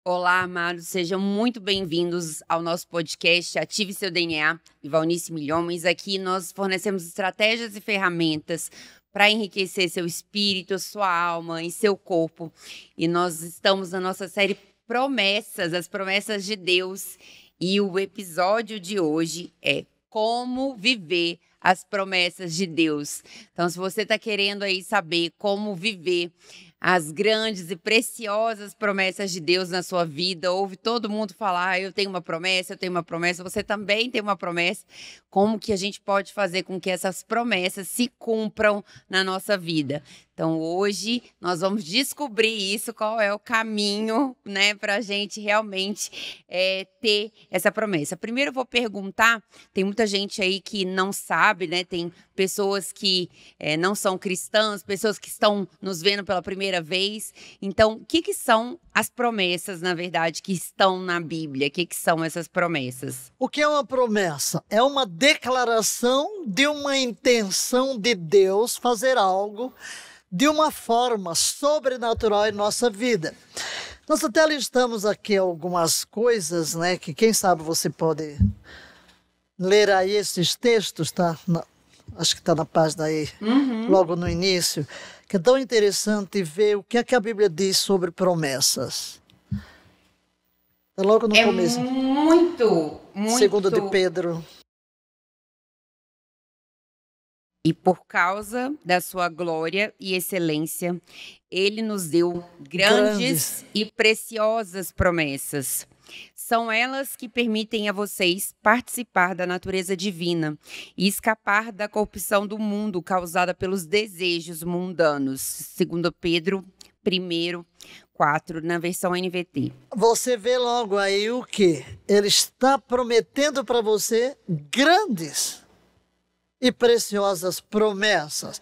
Olá, amados, sejam muito bem-vindos ao nosso podcast Ative Seu DNA, Ivalnice Milhomens. Aqui nós fornecemos estratégias e ferramentas para enriquecer seu espírito, sua alma e seu corpo. E nós estamos na nossa série Promessas, as promessas de Deus. E o episódio de hoje é Como Viver as Promessas de Deus. Então, se você está querendo aí saber como viver as grandes e preciosas promessas de Deus na sua vida, ouve todo mundo falar, eu tenho uma promessa, você também tem uma promessa. Como que a gente pode fazer com que essas promessas se cumpram na nossa vida? Então, hoje, nós vamos descobrir isso, qual é o caminho, né, para a gente realmente ter essa promessa. Primeiro, eu vou perguntar, tem muita gente aí que não sabe, né, tem pessoas que não são cristãs, pessoas que estão nos vendo pela primeira vez. Então, o que são as promessas, na verdade, que estão na Bíblia? O que são essas promessas? O que é uma promessa? É uma declaração de uma intenção de Deus fazer algo de uma forma sobrenatural em nossa vida. Nós até listamos aqui algumas coisas, né, que quem sabe você pode ler aí esses textos, tá? Acho que está na página aí, logo no início, que é tão interessante ver o que é que a Bíblia diz sobre promessas. É logo no começo. Muito. Segundo de Pedro. E por causa da sua glória e excelência, ele nos deu grandes e preciosas promessas. São elas que permitem a vocês participar da natureza divina e escapar da corrupção do mundo causada pelos desejos mundanos. Segundo Pedro 1:4, na versão NVT. Você vê logo aí o que? Ele está prometendo para você grandes e preciosas promessas.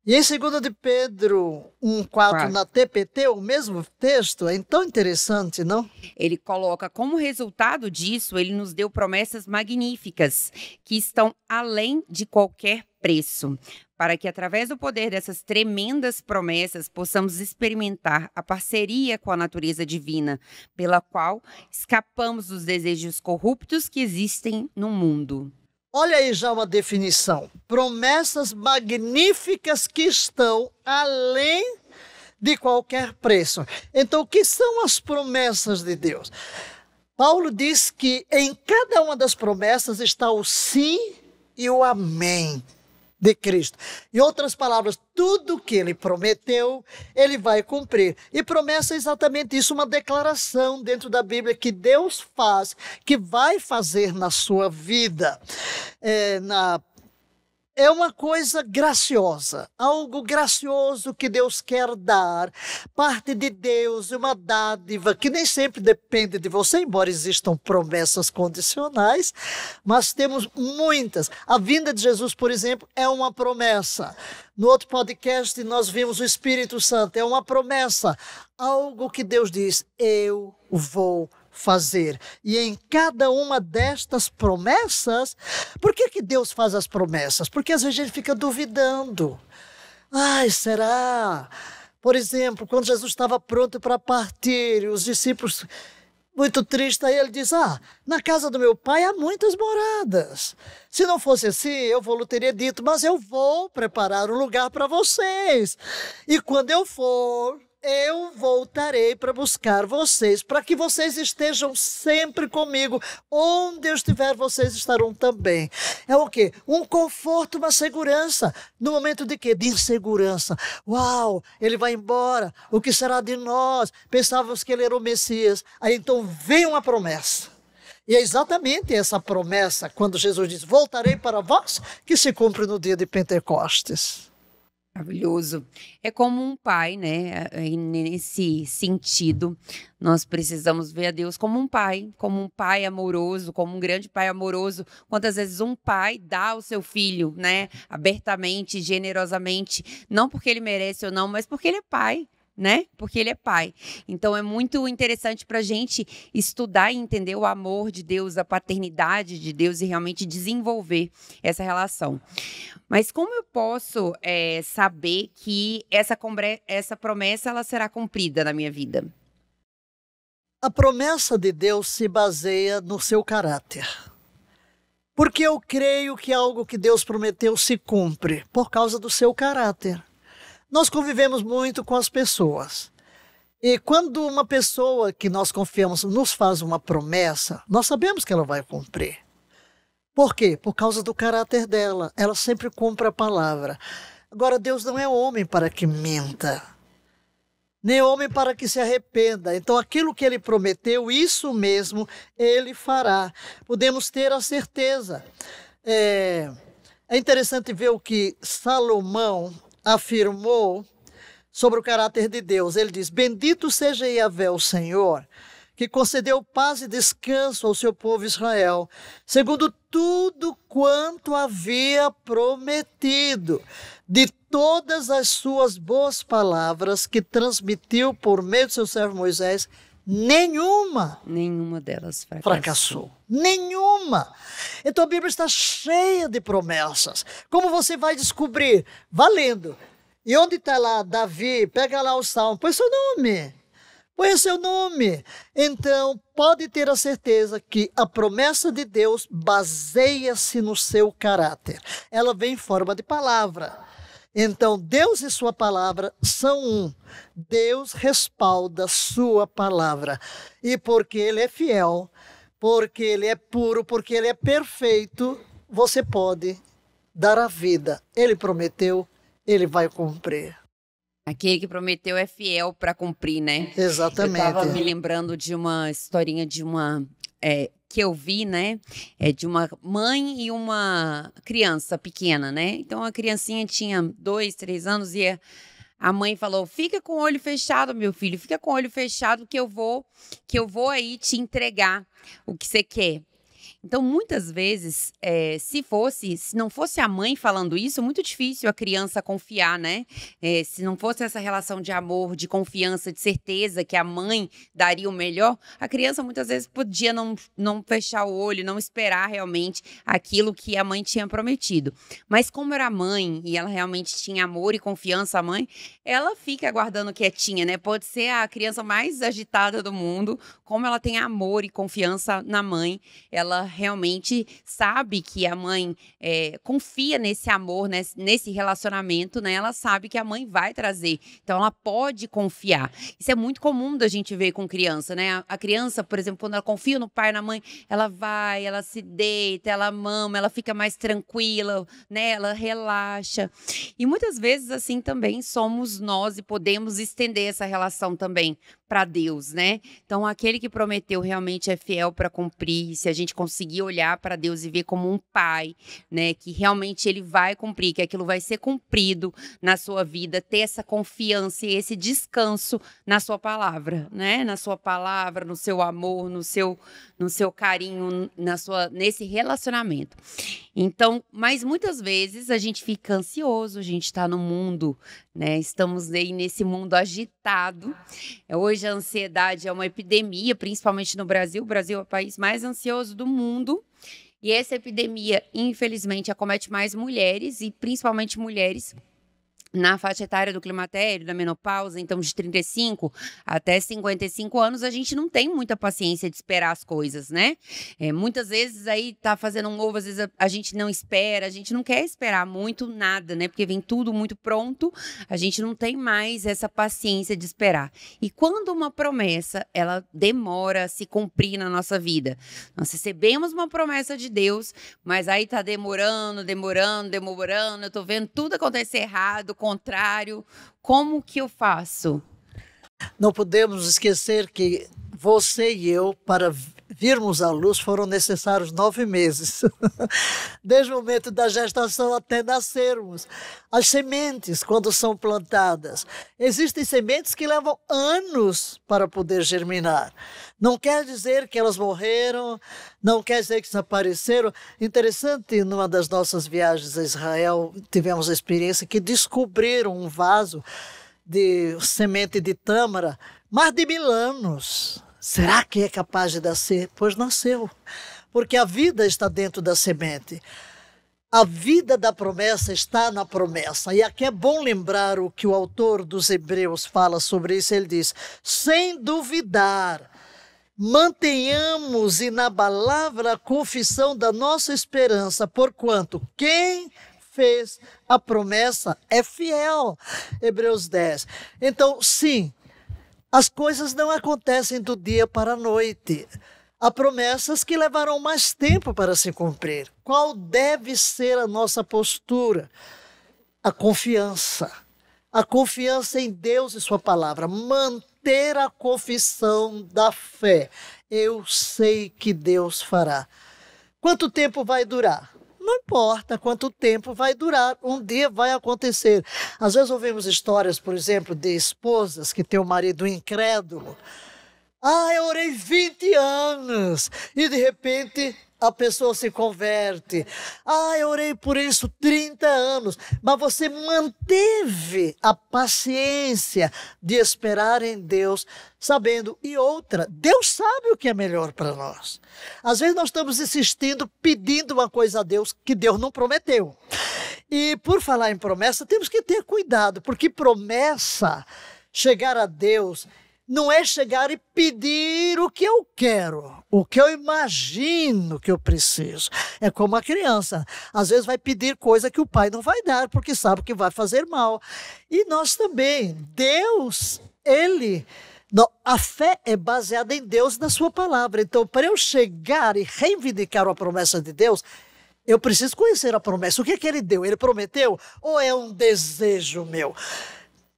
E em 2 de Pedro 1:4, na TPT, o mesmo texto, é tão interessante, não? Ele coloca, como resultado disso, ele nos deu promessas magníficas, que estão além de qualquer preço, para que através do poder dessas tremendas promessas possamos experimentar a parceria com a natureza divina, pela qual escapamos dos desejos corruptos que existem no mundo. Olha aí já uma definição. Promessas magníficas que estão além de qualquer preço. Então, o que são as promessas de Deus? Paulo diz que em cada uma das promessas está o sim e o amém de Cristo. Em outras palavras, tudo que ele prometeu, ele vai cumprir. E promessa é exatamente isso, uma declaração dentro da Bíblia que Deus faz, que vai fazer na sua vida. É uma coisa graciosa, algo gracioso que Deus quer dar, parte de Deus, uma dádiva que nem sempre depende de você, embora existam promessas condicionais, mas temos muitas. A vinda de Jesus, por exemplo, é uma promessa. No outro podcast nós vimos o Espírito Santo, é uma promessa, algo que Deus diz, eu vou fazer. E em cada uma destas promessas, por que Deus faz as promessas? Porque às vezes a gente fica duvidando. Ai, será? Por exemplo, quando Jesus estava pronto para partir, os discípulos, muito tristes, aí ele diz, na casa do meu pai há muitas moradas. Se não fosse assim, eu vou teria dito, mas eu vou preparar um lugar para vocês. E quando eu for, eu voltarei para buscar vocês, para que vocês estejam sempre comigo. Onde eu estiver, vocês estarão também. É o quê? Um conforto, uma segurança. No momento de quê? De insegurança. Uau, ele vai embora. O que será de nós? Pensávamos que ele era o Messias. Aí então vem uma promessa. E é exatamente essa promessa, quando Jesus diz, voltarei para vós, que se cumpre no dia de Pentecostes. Maravilhoso. É como um pai, né? E nesse sentido, nós precisamos ver a Deus como um pai amoroso, como um grande pai amoroso. Quantas vezes um pai dá ao seu filho, né? Abertamente, generosamente, não porque ele merece ou não, mas porque ele é pai. Né? Porque ele é pai. Então é muito interessante para a gente estudar e entender o amor de Deus, a paternidade de Deus e realmente desenvolver essa relação. Mas como eu posso saber que essa promessa ela será cumprida na minha vida? A promessa de Deus se baseia no seu caráter. Porque eu creio que algo que Deus prometeu se cumpre por causa do seu caráter. Nós convivemos muito com as pessoas. E quando uma pessoa que nós confiamos nos faz uma promessa, nós sabemos que ela vai cumprir. Por quê? Por causa do caráter dela. Ela sempre cumpre a palavra. Agora, Deus não é homem para que minta, nem homem para que se arrependa. Então, aquilo que ele prometeu, isso mesmo ele fará. Podemos ter a certeza. É interessante ver o que Salomão afirmou sobre o caráter de Deus. Ele diz: bendito seja Yahvé, o Senhor, que concedeu paz e descanso ao seu povo Israel, segundo tudo quanto havia prometido, de todas as suas boas palavras que transmitiu por meio do seu servo Moisés, nenhuma delas fracassou. Nenhuma. Então a Bíblia está cheia de promessas. Como você vai descobrir? Valendo. E onde está lá Davi? Pega lá o Salmo, põe seu nome. Põe seu nome. Então, pode ter a certeza que a promessa de Deus baseia-se no seu caráter. Ela vem em forma de palavra. Então, Deus e sua palavra são um. Deus respalda sua palavra. E porque Ele é fiel, porque Ele é puro, porque Ele é perfeito, você pode dar a vida. Ele prometeu, Ele vai cumprir. Aquele que prometeu é fiel para cumprir, né? Exatamente. Eu estava me lembrando de uma historinha de uma... que eu vi, né? De uma mãe e uma criança pequena, né? Então, a criancinha tinha 2, 3 anos e a mãe falou: fica com o olho fechado, meu filho, fica com o olho fechado que eu vou aí te entregar o que você quer. Então, muitas vezes, se não fosse a mãe falando isso, é muito difícil a criança confiar, né? Se não fosse essa relação de amor, de confiança, de certeza que a mãe daria o melhor, a criança muitas vezes podia não fechar o olho, não esperar realmente aquilo que a mãe tinha prometido. Mas como era mãe e ela realmente tinha amor e confiança à mãe, ela fica aguardando quietinha, né? Pode ser a criança mais agitada do mundo, como ela tem amor e confiança na mãe, ela realmente sabe que a mãe confia nesse amor, nesse relacionamento, né? Ela sabe que a mãe vai trazer. Então, ela pode confiar. Isso é muito comum da gente ver com criança, né? A criança, por exemplo, quando ela confia no pai e na mãe, ela vai, ela se deita, ela mama, ela fica mais tranquila, né? Ela relaxa. E muitas vezes, assim, também somos nós e podemos estender essa relação também para Deus, né? Então, aquele que prometeu realmente é fiel para cumprir. Se a gente conseguir olhar para Deus e ver como um pai, né? Que realmente ele vai cumprir, que aquilo vai ser cumprido na sua vida, ter essa confiança e esse descanso na sua palavra, né? Na sua palavra, no seu amor, no seu carinho, nesse relacionamento. Então, mas muitas vezes a gente fica ansioso, a gente está no mundo, né? Estamos aí nesse mundo agitado. Hoje a ansiedade é uma epidemia, principalmente no Brasil. O Brasil é o país mais ansioso do mundo. E essa epidemia, infelizmente, acomete mais mulheres, e principalmente mulheres na faixa etária do climatério, da menopausa, então de 35 até 55 anos, a gente não tem muita paciência de esperar as coisas, né? Muitas vezes aí tá fazendo um ovo, às vezes a gente não espera, a gente não quer esperar muito nada, né? Porque vem tudo muito pronto, a gente não tem mais essa paciência de esperar. E quando uma promessa, ela demora a se cumprir na nossa vida, nós recebemos uma promessa de Deus, mas aí tá demorando, eu tô vendo tudo acontecer errado, contrário, como que eu faço? Não podemos esquecer que você e eu, para virmos à luz, foram necessários 9 meses. Desde o momento da gestação até nascermos. As sementes, quando são plantadas, existem sementes que levam anos para poder germinar. Não quer dizer que elas morreram, não quer dizer que desapareceram. Interessante, numa das nossas viagens a Israel, tivemos a experiência que descobriram um vaso de semente de tâmara, mais de 1000 anos. Será que é capaz de nascer? Pois nasceu, porque a vida está dentro da semente. A vida da promessa está na promessa. E aqui é bom lembrar o que o autor dos Hebreus fala sobre isso. Ele diz: sem duvidar, Mantenhamos inabalável a confissão da nossa esperança, porquanto quem fez a promessa é fiel. Hebreus 10. Então, sim, as coisas não acontecem do dia para a noite. Há promessas que levarão mais tempo para se cumprir. Qual deve ser a nossa postura? A confiança. A confiança em Deus e sua palavra. Manter a confissão da fé. Eu sei que Deus fará. Quanto tempo vai durar? Não importa quanto tempo vai durar, um dia vai acontecer. Às vezes ouvimos histórias, por exemplo, de esposas que têm um marido incrédulo. Eu orei 20 anos e de repente a pessoa se converte. Eu orei por isso 30 anos. Mas você manteve a paciência de esperar em Deus, sabendo. E outra, Deus sabe o que é melhor para nós. Às vezes nós estamos insistindo, pedindo uma coisa a Deus que Deus não prometeu. E por falar em promessa, temos que ter cuidado, porque promessa, chegar a Deus, não é chegar e pedir o que eu quero, o que eu imagino que eu preciso. É como a criança, às vezes vai pedir coisa que o pai não vai dar, porque sabe que vai fazer mal. E nós também, Deus, a fé é baseada em Deus, na sua palavra. Então, para eu chegar e reivindicar a promessa de Deus, eu preciso conhecer a promessa. O que é que ele deu? Ele prometeu? Ou é um desejo meu?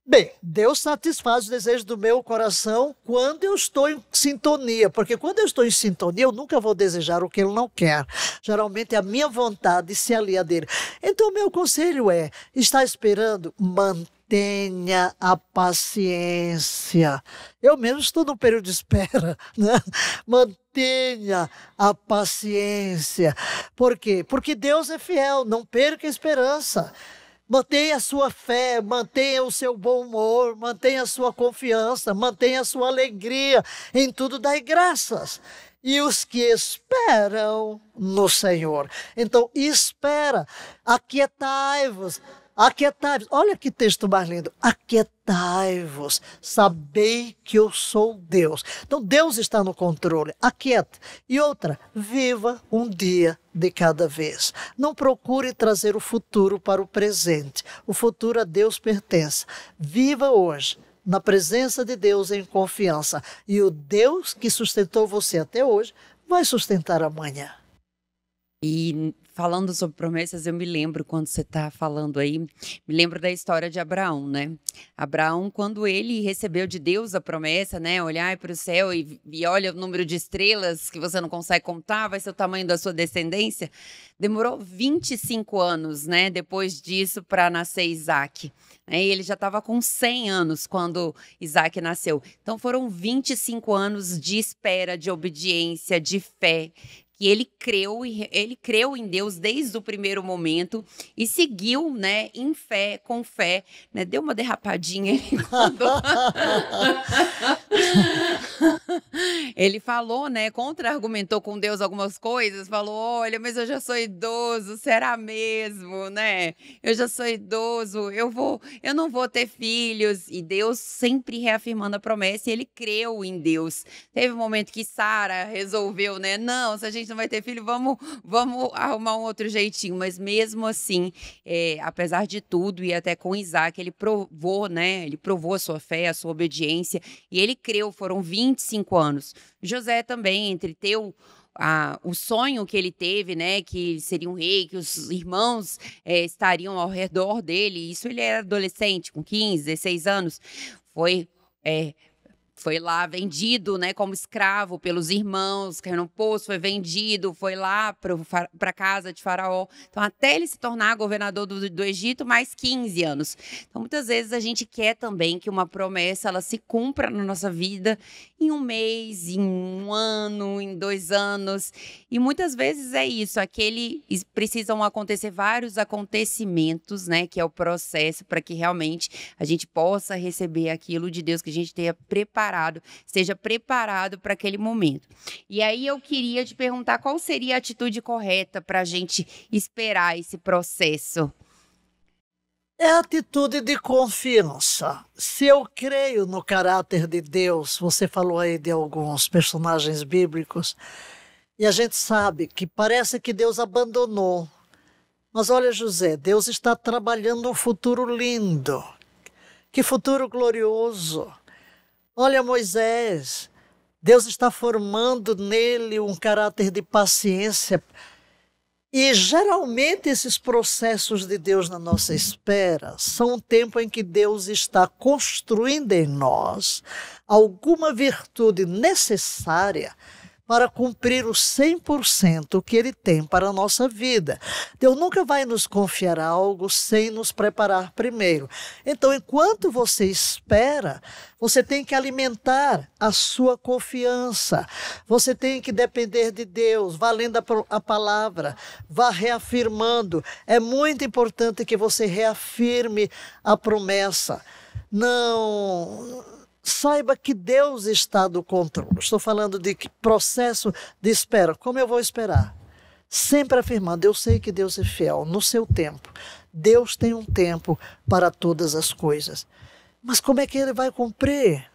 Bem, Deus satisfaz os desejos do meu coração quando eu estou em sintonia, porque quando eu estou em sintonia, eu nunca vou desejar o que Ele não quer. Geralmente a minha vontade se alia dele. Então, o meu conselho é, está esperando? Mantenha a paciência. Eu mesmo estou num período de espera, né? Mantenha a paciência. Por quê? Porque Deus é fiel, não perca a esperança. Mantenha a sua fé, mantenha o seu bom humor, mantenha a sua confiança, mantenha a sua alegria, em tudo dai graças. E os que esperam no Senhor. Então, espera, aquietai-vos. Aquietai-vos, olha que texto mais lindo, aquietai-vos, sabei que eu sou Deus. Então Deus está no controle, aquieta. E outra, viva um dia de cada vez. Não procure trazer o futuro para o presente, o futuro a Deus pertence. Viva hoje, na presença de Deus em confiança. E o Deus que sustentou você até hoje, vai sustentar amanhã. E falando sobre promessas, eu me lembro, quando você está falando aí, me lembro da história de Abraão, né? Abraão, quando ele recebeu de Deus a promessa, né? Olhar para o céu e olha o número de estrelas que você não consegue contar, vai ser o tamanho da sua descendência. Demorou 25 anos, né? Depois disso, para nascer Isaac. E ele já estava com 100 anos quando Isaac nasceu. Então foram 25 anos de espera, de obediência, de fé, que ele creu em Deus desde o primeiro momento e seguiu, né, em fé, com fé, né, deu uma derrapadinha ele falou, né, contra-argumentou com Deus algumas coisas, falou, olha, mas eu já sou idoso, será mesmo, né, eu já sou idoso, eu não vou ter filhos, e Deus sempre reafirmando a promessa, e ele creu em Deus. Teve um momento que Sara resolveu, né, não, se a gente não vai ter filho, vamos arrumar um outro jeitinho, mas mesmo assim, apesar de tudo, e até com Isaac, ele provou, né, ele provou a sua fé, a sua obediência, e ele creu, foram 25 anos. José também, entre ter o sonho que ele teve, né, que seria um rei, que os irmãos estariam ao redor dele, isso ele era adolescente, com 15, 16 anos, foi lá vendido, né, como escravo pelos irmãos, caiu no poço, foi vendido, foi lá para a casa de Faraó. Então, até ele se tornar governador do Egito, mais 15 anos. Então, muitas vezes a gente quer também que uma promessa ela se cumpra na nossa vida em um mês, em um ano, em 2 anos. E muitas vezes é isso, precisam acontecer vários acontecimentos, né, que é o processo para que realmente a gente possa receber aquilo de Deus que a gente tenha esteja preparado para aquele momento. E aí eu queria te perguntar qual seria a atitude correta para a gente esperar esse processo? É atitude de confiança. Se eu creio no caráter de Deus, você falou aí de alguns personagens bíblicos, e a gente sabe que parece que Deus abandonou. Mas olha, José, Deus está trabalhando um futuro lindo. Que futuro glorioso. Olha, Moisés, Deus está formando nele um caráter de paciência. E geralmente esses processos de Deus na nossa espera são um tempo em que Deus está construindo em nós alguma virtude necessária para cumprir o 100% que Ele tem para a nossa vida. Deus nunca vai nos confiar algo sem nos preparar primeiro. Então, enquanto você espera, você tem que alimentar a sua confiança. Você tem que depender de Deus, vá lendo a palavra, vá reafirmando. É muito importante que você reafirme a promessa. Não... Saiba que Deus está no controle. Estou falando de processo de espera. Como eu vou esperar? Sempre afirmando, eu sei que Deus é fiel no seu tempo. Deus tem um tempo para todas as coisas. Mas como é que Ele vai cumprir?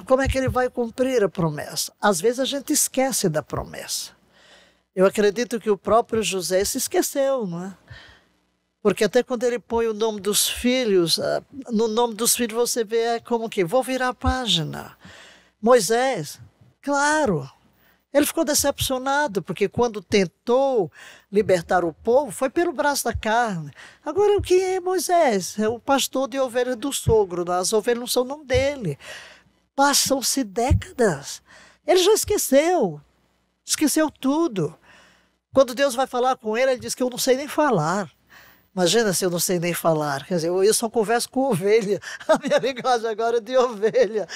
Como é que Ele vai cumprir a promessa? Às vezes a gente esquece da promessa. Eu acredito que o próprio José se esqueceu, não é? Porque até quando ele põe o nome dos filhos, no nome dos filhos você vê como que, vou virar a página. Moisés, claro, ele ficou decepcionado, porque quando tentou libertar o povo, foi pelo braço da carne. Agora, o que é Moisés? É o pastor de ovelhas do sogro, as ovelhas não são o nome dele. Passam-se décadas, ele já esqueceu tudo. Quando Deus vai falar com ele, ele diz que eu não sei nem falar. Imagina se eu não sei nem falar. Quer dizer, eu só converso com ovelha. A minha linguagem agora é de ovelha.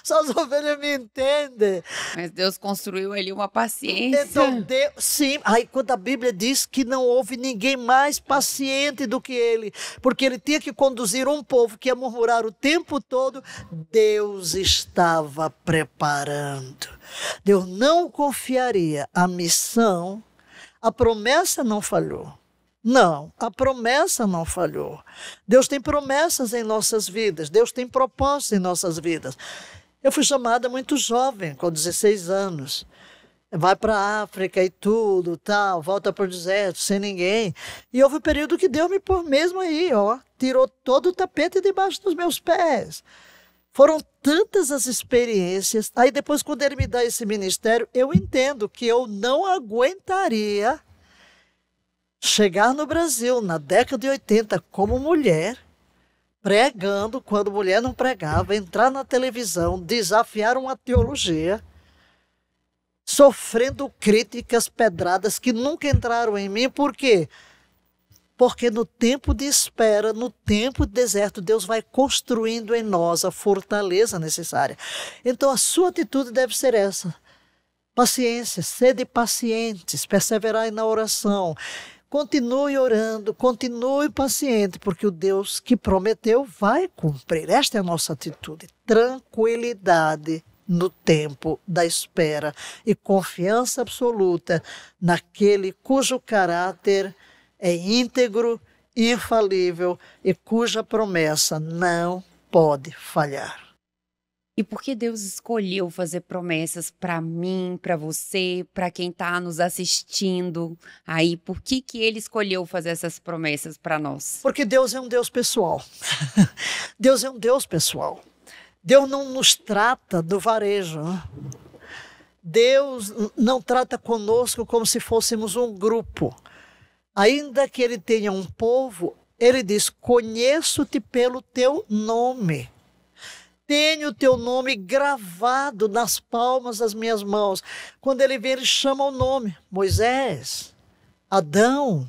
Só as ovelhas me entendem. Mas Deus construiu ali uma paciência. Então, Deus, sim. Aí quando a Bíblia diz que não houve ninguém mais paciente do que ele, porque ele tinha que conduzir um povo que ia murmurar o tempo todo, Deus estava preparando. Deus não confiaria a missão, a promessa não falhou. Não, a promessa não falhou. Deus tem promessas em nossas vidas. Deus tem propósitos em nossas vidas. Eu fui chamada muito jovem, com 16 anos. Vai para a África e tudo, tal, volta para o deserto, sem ninguém. E houve um período que Deus me pôs mesmo aí, ó, tirou todo o tapete debaixo dos meus pés. Foram tantas as experiências. Aí depois, quando Ele me dá esse ministério, eu entendo que eu não aguentaria chegar no Brasil, na década de 80, como mulher, pregando quando mulher não pregava, entrar na televisão, desafiar uma teologia, sofrendo críticas pedradas que nunca entraram em mim. Por quê? Porque no tempo de espera, no tempo de deserto, Deus vai construindo em nós a fortaleza necessária. Então a sua atitude deve ser essa. Paciência, sede pacientes, perseverai na oração. Continue orando, continue paciente, porque o Deus que prometeu vai cumprir. Esta é a nossa atitude. Tranquilidade no tempo da espera e confiança absoluta naquele cujo caráter é íntegro, infalível e cuja promessa não pode falhar. E por que Deus escolheu fazer promessas para mim, para você, para quem está nos assistindo aí? Por que Ele escolheu fazer essas promessas para nós? Porque Deus é um Deus pessoal. Deus é um Deus pessoal. Deus não nos trata do varejo. Deus não trata conosco como se fôssemos um grupo. Ainda que Ele tenha um povo, Ele diz, conheço-te pelo teu nome. Tenho o teu nome gravado nas palmas das minhas mãos. Quando ele vem, ele chama o nome. Moisés, Adão.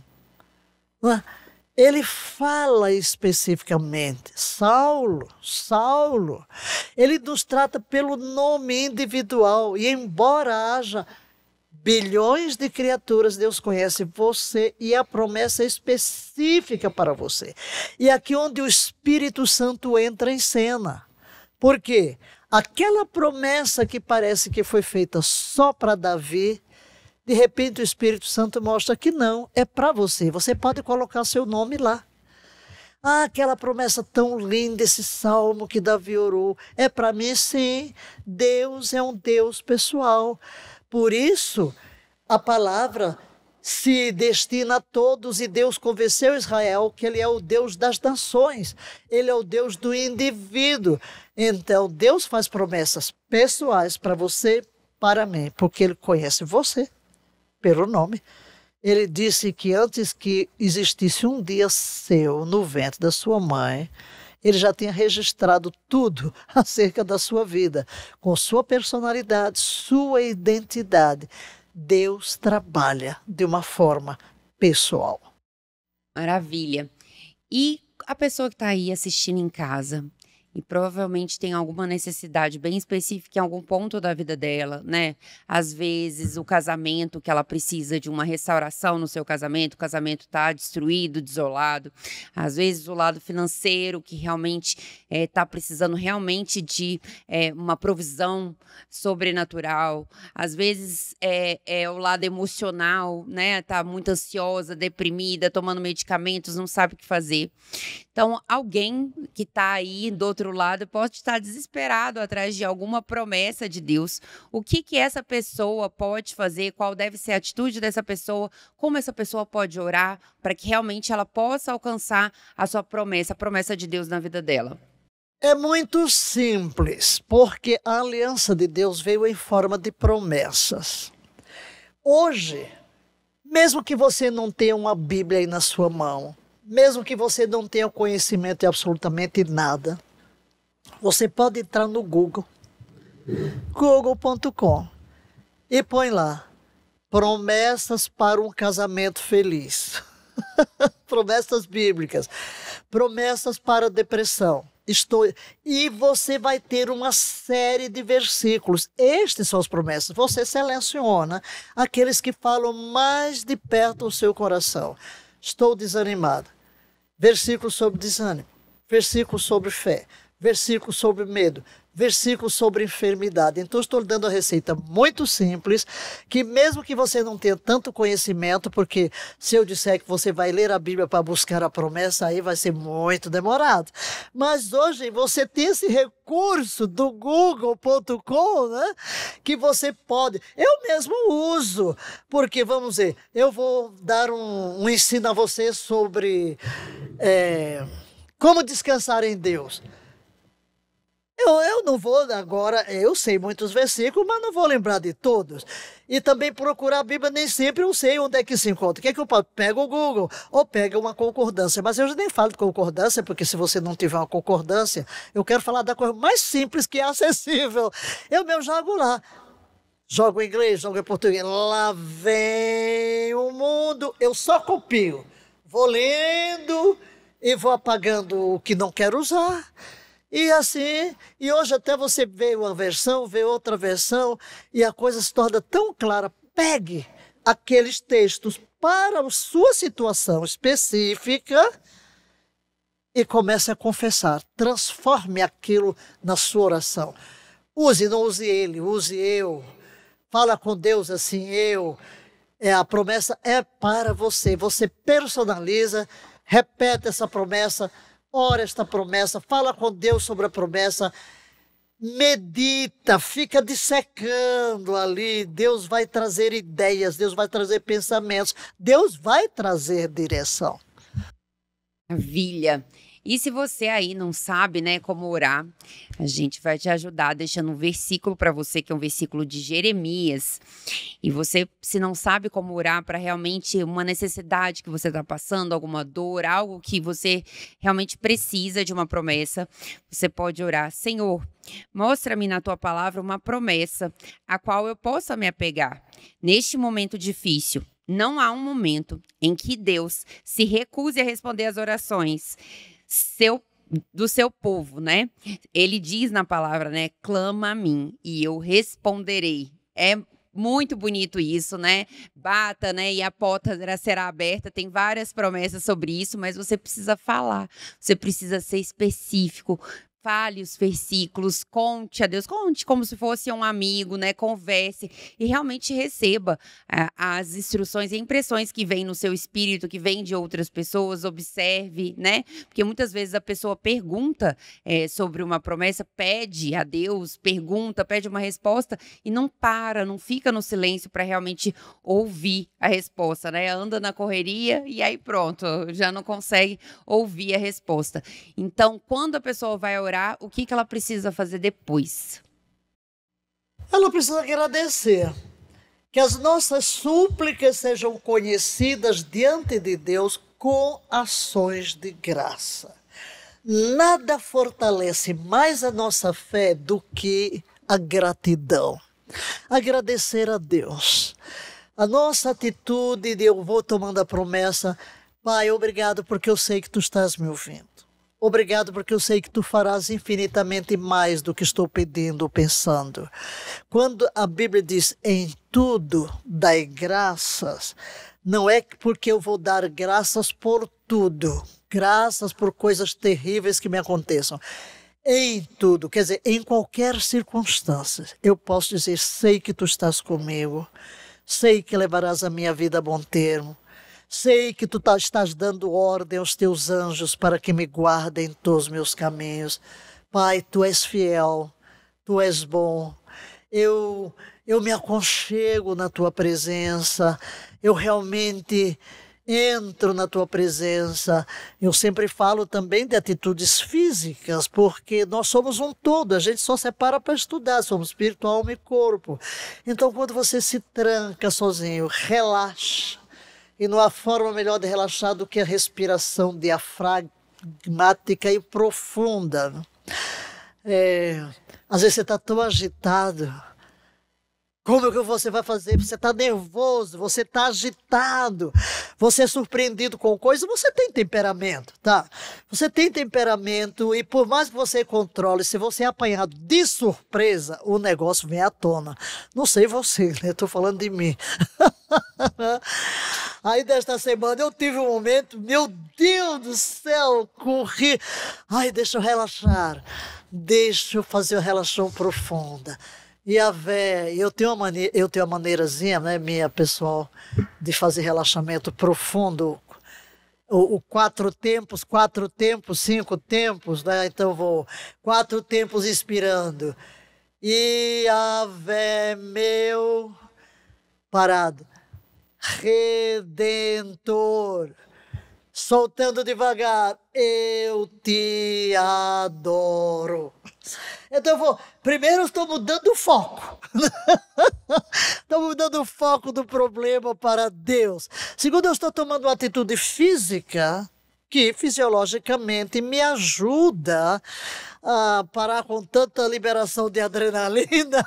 Ele fala especificamente. Saulo, Saulo. Ele nos trata pelo nome individual. E embora haja bilhões de criaturas, Deus conhece você e a promessa é específica para você. E aqui onde o Espírito Santo entra em cena. Por quê? Aquela promessa que parece que foi feita só para Davi, de repente o Espírito Santo mostra que não, é para você. Você pode colocar seu nome lá. Ah, aquela promessa tão linda, esse salmo que Davi orou. É para mim, sim. Deus é um Deus pessoal. Por isso, a palavra se destina a todos e Deus convenceu Israel que Ele é o Deus das nações. Ele é o Deus do indivíduo. Então, Deus faz promessas pessoais para você, para mim, porque Ele conhece você pelo nome. Ele disse que antes que existisse um dia seu no ventre da sua mãe, Ele já tinha registrado tudo acerca da sua vida, com sua personalidade, sua identidade. Deus trabalha de uma forma pessoal. Maravilha. E a pessoa que está aí assistindo em casa e provavelmente tem alguma necessidade bem específica em algum ponto da vida dela, né? Às vezes o casamento, que ela precisa de uma restauração no seu casamento, o casamento está destruído, desolado. Às vezes o lado financeiro, que realmente está precisando realmente de uma provisão sobrenatural. Às vezes é o lado emocional, né? Tá muito ansiosa, deprimida, tomando medicamentos, não sabe o que fazer. Então, alguém que está aí do outro lado pode estar desesperado atrás de alguma promessa de Deus. O que essa pessoa pode fazer? Qual deve ser a atitude dessa pessoa? Como essa pessoa pode orar para que realmente ela possa alcançar a sua promessa, a promessa de Deus na vida dela? É muito simples, porque a aliança de Deus veio em forma de promessas. Hoje, mesmo que você não tenha uma Bíblia aí na sua mão, mesmo que você não tenha conhecimento de absolutamente nada, você pode entrar no Google, google.com, e põe lá, promessas para um casamento feliz. Promessas bíblicas, promessas para depressão. E você vai ter uma série de versículos. Estes são as promessas. Você seleciona aqueles que falam mais de perto ao seu coração. Estou desanimado. Versículo sobre desânimo. Versículo sobre fé. Versículo sobre medo. Versículo sobre enfermidade. Então, estou lhe dando a receita muito simples, que mesmo que você não tenha tanto conhecimento, porque se eu disser que você vai ler a Bíblia para buscar a promessa, aí vai ser muito demorado. Mas hoje você tem esse recurso do google.com, né? Que você pode... Eu mesmo uso, porque, vamos ver, eu vou dar um ensino a você sobre como descansar em Deus. Eu não vou agora, eu sei muitos versículos, mas não vou lembrar de todos. E também procurar a Bíblia, nem sempre eu sei onde é que se encontra. O que é que eu faço? Pego o Google ou pega uma concordância. Mas eu já nem falo de concordância, porque se você não tiver uma concordância, eu quero falar da coisa mais simples que é acessível. Eu mesmo jogo lá. Jogo em inglês, jogo em português. Lá vem o mundo. Eu só copio. Vou lendo e vou apagando o que não quero usar. E assim, e hoje até você vê uma versão, vê outra versão, e a coisa se torna tão clara. Pegue aqueles textos para a sua situação específica e comece a confessar. Transforme aquilo na sua oração. Use, não use ele, use eu. Fala com Deus assim, eu. A promessa é para você. Você personaliza, repete essa promessa, ora esta promessa, fala com Deus sobre a promessa, medita, fica dissecando ali. Deus vai trazer ideias, Deus vai trazer pensamentos, Deus vai trazer direção. Maravilha! E se você aí não sabe, né, como orar, a gente vai te ajudar deixando um versículo para você, que é um versículo de Jeremias. E você, se não sabe como orar para realmente uma necessidade que você está passando, alguma dor, algo que você realmente precisa de uma promessa, você pode orar: Senhor, mostra-me na tua palavra uma promessa a qual eu possa me apegar neste momento difícil. Não há um momento em que Deus se recuse a responder às orações do seu povo, né? Ele diz na palavra, né? Clama a mim e eu responderei. É muito bonito isso, né? Bata, né? E a porta será aberta. Tem várias promessas sobre isso, mas você precisa falar. Você precisa ser específico. fale os versículos, conte a Deus, conte como se fosse um amigo, né? Converse e realmente receba as instruções e impressões que vêm no seu espírito, que vêm de outras pessoas, observe, né? Porque muitas vezes a pessoa pergunta sobre uma promessa, pede a Deus, pergunta, pede uma resposta e não fica no silêncio para realmente ouvir a resposta, né? Anda na correria e aí pronto, já não consegue ouvir a resposta. Então, quando a pessoa vai orar, o que ela precisa fazer depois? Ela precisa agradecer. Que as nossas súplicas sejam conhecidas diante de Deus com ações de graça. Nada fortalece mais a nossa fé do que a gratidão. Agradecer a Deus. A nossa atitude de eu vou tomando a promessa, Pai, obrigado porque eu sei que tu estás me ouvindo. Obrigado porque eu sei que tu farás infinitamente mais do que estou pedindo ou pensando. Quando a Bíblia diz em tudo dai graças, não é porque eu vou dar graças por tudo, graças por coisas terríveis que me aconteçam. Em tudo, quer dizer, em qualquer circunstância, eu posso dizer, sei que tu estás comigo, sei que levarás a minha vida a bom termo, sei que tu estás dando ordem aos teus anjos para que me guardem em todos os meus caminhos. Pai, tu és fiel, tu és bom. Eu me aconchego na tua presença, eu realmente entro na tua presença. Eu sempre falo também de atitudes físicas, porque nós somos um todo, a gente só separa para estudar, somos espírito, alma e corpo. Então, quando você se tranca sozinho, relaxa. E não há forma melhor de relaxar do que a respiração diafragmática e profunda. Às vezes você está tão agitado. Como que você vai fazer? Você está nervoso, você está agitado, você é surpreendido com coisas, você tem temperamento, tá? Você tem temperamento e por mais que você controle, se você é apanhado de surpresa, o negócio vem à tona. Não sei você, né? Estou falando de mim. Aí desta semana eu tive um momento, meu Deus do céu, corri. Ai, deixa eu relaxar, deixa eu fazer uma relaxação profunda. E eu tenho uma maneirazinha, né, minha pessoal, de fazer relaxamento profundo. O 4 tempos, 5 tempos, né? Então eu vou 4 tempos inspirando. E Ave meu, parado. Redentor. Soltando devagar, eu te adoro. Então primeiro eu estou mudando o foco. Estou mudando o foco do problema para Deus. Segundo, eu estou tomando uma atitude física que fisiologicamente me ajuda a parar com tanta liberação de adrenalina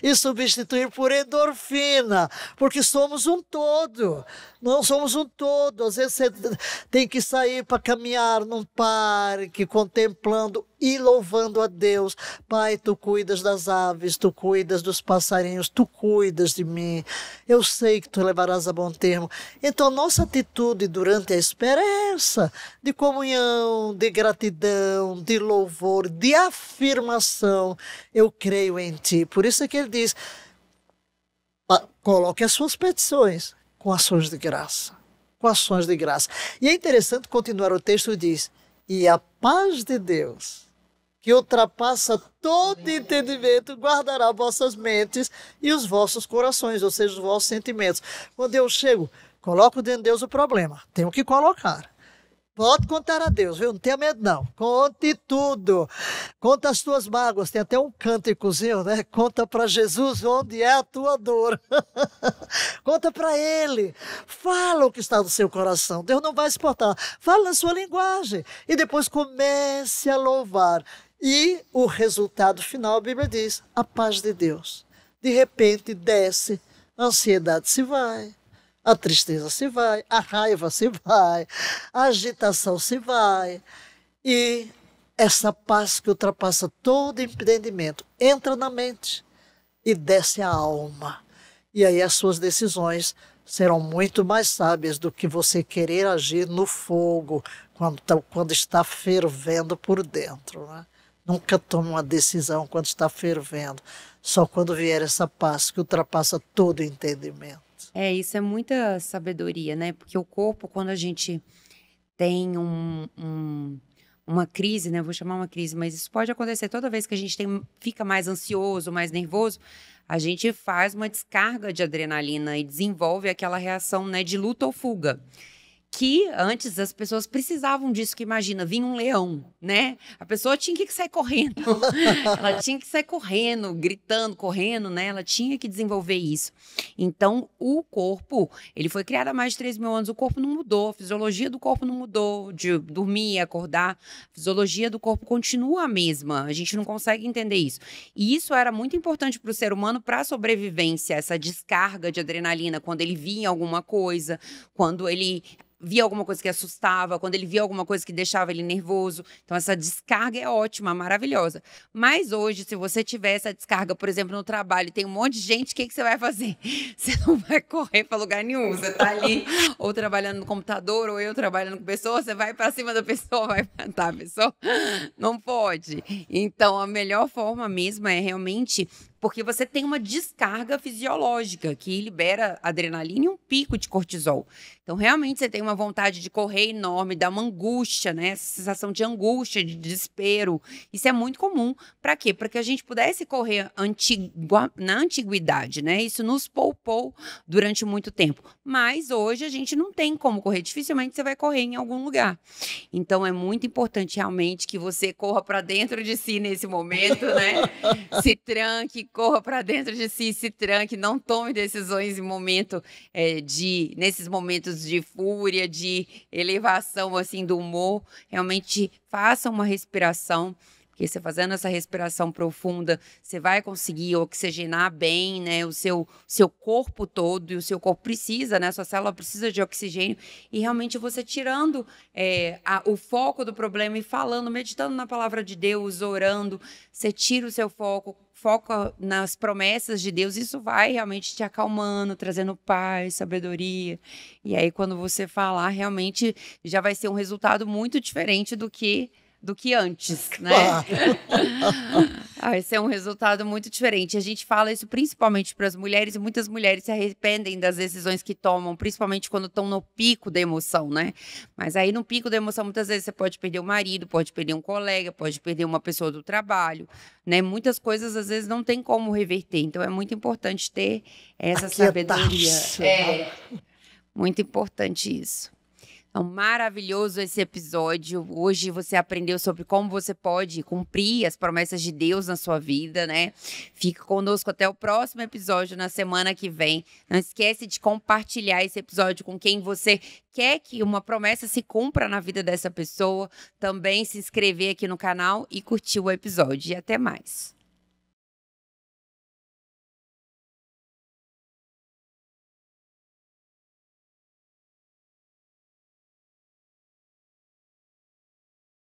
e substituir por endorfina, porque somos um todo. Não somos um todo. Às vezes você tem que sair para caminhar num parque, contemplando e louvando a Deus. Pai, tu cuidas das aves, tu cuidas dos passarinhos, tu cuidas de mim. Eu sei que tu levarás a bom termo. Então, nossa atitude durante a espera é essa, de comunhão, de gratidão, de louvor, de afirmação. Eu creio em ti. Por isso é que ele diz, coloque as suas petições com ações de graça. Com ações de graça. E é interessante continuar o texto e diz, e a paz de Deus, que ultrapassa todo entendimento, guardará vossas mentes e os vossos corações, ou seja, os vossos sentimentos. Quando eu chego, coloco dentro de Deus o problema. Tenho que colocar. Pode contar a Deus, viu? Não tenha medo, não. Conte tudo. Conta as tuas mágoas. Tem até um cânticozinho, né? Conta para Jesus onde é a tua dor. Conta para Ele. Fala o que está no seu coração. Deus não vai se importar. Fala na sua linguagem. E depois comece a louvar. E o resultado final, a Bíblia diz, a paz de Deus. De repente desce, a ansiedade se vai. A tristeza se vai, a raiva se vai, a agitação se vai. E essa paz que ultrapassa todo entendimento entra na mente e desce a alma. E aí as suas decisões serão muito mais sábias do que você querer agir no fogo quando está fervendo por dentro, né? Nunca tome uma decisão quando está fervendo. Só quando vier essa paz que ultrapassa todo entendimento. Isso é muita sabedoria, né? Porque o corpo, quando a gente tem uma crise, né? Eu vou chamar uma crise, mas isso pode acontecer toda vez que a gente fica mais ansioso, mais nervoso, a gente faz uma descarga de adrenalina e desenvolve aquela reação, né, de luta ou fuga. Que antes as pessoas precisavam disso, que imagina, vinha um leão, né? A pessoa tinha que sair correndo. Ela tinha que sair correndo, gritando, correndo, né? Ela tinha que desenvolver isso. Então, o corpo, ele foi criado há mais de 3 mil anos, o corpo não mudou, a fisiologia do corpo não mudou, de dormir, acordar, a fisiologia do corpo continua a mesma, a gente não consegue entender isso. E isso era muito importante para o ser humano, para a sobrevivência, essa descarga de adrenalina, quando ele via alguma coisa, quando ele via alguma coisa que assustava, quando ele via alguma coisa que deixava ele nervoso. Então, essa descarga é ótima, maravilhosa. Mas hoje, se você tiver essa descarga, por exemplo, no trabalho, tem um monte de gente, o que você vai fazer? Você não vai correr para lugar nenhum. Você está ali, ou trabalhando no computador, ou eu trabalhando com pessoa, você vai para cima da pessoa, vai matar a pessoa? Não pode. Então, a melhor forma mesmo é realmente... Porque você tem uma descarga fisiológica que libera adrenalina e um pico de cortisol. Então, realmente, você tem uma vontade de correr enorme, dá uma angústia, né? Essa sensação de angústia, de desespero. Isso é muito comum. Para quê? Para que a gente pudesse correr na antiguidade, né? Isso nos poupou durante muito tempo. Mas hoje a gente não tem como correr. Dificilmente você vai correr em algum lugar. Então, é muito importante realmente que você corra para dentro de si nesse momento, né? Se tranque, corra para dentro de si, se tranque, não tome decisões nesses momentos de fúria, de elevação assim do humor. Realmente faça uma respiração, porque você fazendo essa respiração profunda, você vai conseguir oxigenar bem, né, o seu corpo todo, e o seu corpo precisa, né, a sua célula precisa de oxigênio, e realmente você tirando o foco do problema e falando, meditando na palavra de Deus, orando, você tira o seu foca nas promessas de Deus, isso vai realmente te acalmando, trazendo paz, sabedoria. E aí, quando você falar, realmente já vai ser um resultado muito diferente do que antes, né? Vai ser um resultado muito diferente. A gente fala isso principalmente para as mulheres, e muitas mulheres se arrependem das decisões que tomam, principalmente quando estão no pico da emoção, né? Mas aí no pico da emoção, muitas vezes você pode perder o marido, pode perder um colega, pode perder uma pessoa do trabalho, né? Muitas coisas às vezes não tem como reverter. Então é muito importante ter essa sabedoria. Muito importante isso. Então, maravilhoso esse episódio. Hoje você aprendeu sobre como você pode cumprir as promessas de Deus na sua vida, né? Fica conosco até o próximo episódio, na semana que vem. Não esquece de compartilhar esse episódio com quem você quer que uma promessa se cumpra na vida dessa pessoa. Também se inscrever aqui no canal e curtir o episódio. E até mais.